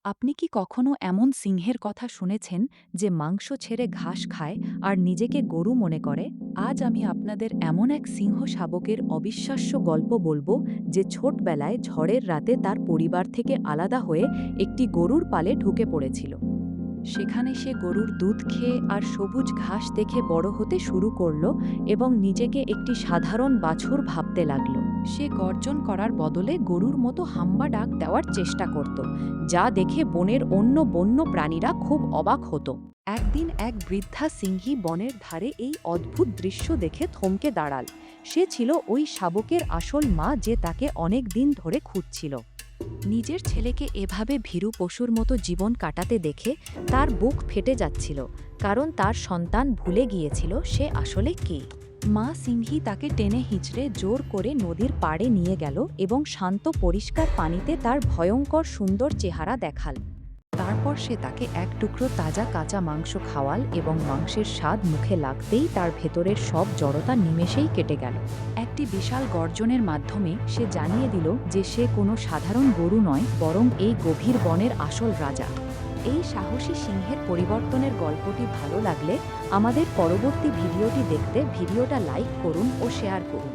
আপনি কি কখনো এমন সিংহের কথা শুনেছেন যে মাংস ছেড়ে ঘাস খায় আর নিজেকে গরু মনে করে? আজ আমি আপনাদের এমন এক সিংহ শাবকের অবিশ্বাস্য গল্প বলবো যে ছোটবেলায় ঝড়ের রাতে তার পরিবার থেকে আলাদা হয়ে একটি গরুর পালে ঢুকে পড়েছিল। সেখানে সে গরুর দুধ খেয়ে আর সবুজ ঘাস দেখে বড় হতে শুরু করল এবং নিজেকে একটি সাধারণ বাছুর ভাবতে লাগল। সে গর্জন করার বদলে গরুর মতো হাম্বা ডাক দেওয়ার চেষ্টা করত, যা দেখে বনের অন্য বন্য প্রাণীরা খুব অবাক হতো। একদিন এক বৃদ্ধা সিংহী বনের ধারে এই অদ্ভুত দৃশ্য দেখে থমকে দাঁড়াল। সে ছিল ওই শাবকের আসল মা, যে তাকে অনেক দিন ধরে খুঁজছিল। নিজের ছেলেকে এভাবে ভীরু পশুর মতো জীবন কাটাতে দেখে তার বুক ফেটে যাচ্ছিল, কারণ তার সন্তান ভুলে গিয়েছিল সে আসলে কে। মা সিংহী তাকে টেনে হিঁচড়ে জোর করে নদীর পাড়ে নিয়ে গেল এবং শান্ত পরিষ্কার পানিতে তার ভয়ঙ্কর সুন্দর চেহারা দেখাল। তারপর সে তাকে এক টুকরো তাজা কাঁচা মাংস খাওয়াল এবং মাংসের স্বাদ মুখে লাগতেই তার ভেতরের সব জড়তা নিমেষেই কেটে গেল। একটি বিশাল গর্জনের মাধ্যমে সে জানিয়ে দিল যে সে কোনো সাধারণ গরু নয়, বরং এই গভীর বনের আসল রাজা। এই সাহসী সিংহের পরিবর্তনের গল্পটি ভালো লাগলে আমাদের পরবর্তী ভিডিওটি দেখতে ভিডিওটা লাইক করুন ও শেয়ার করুন।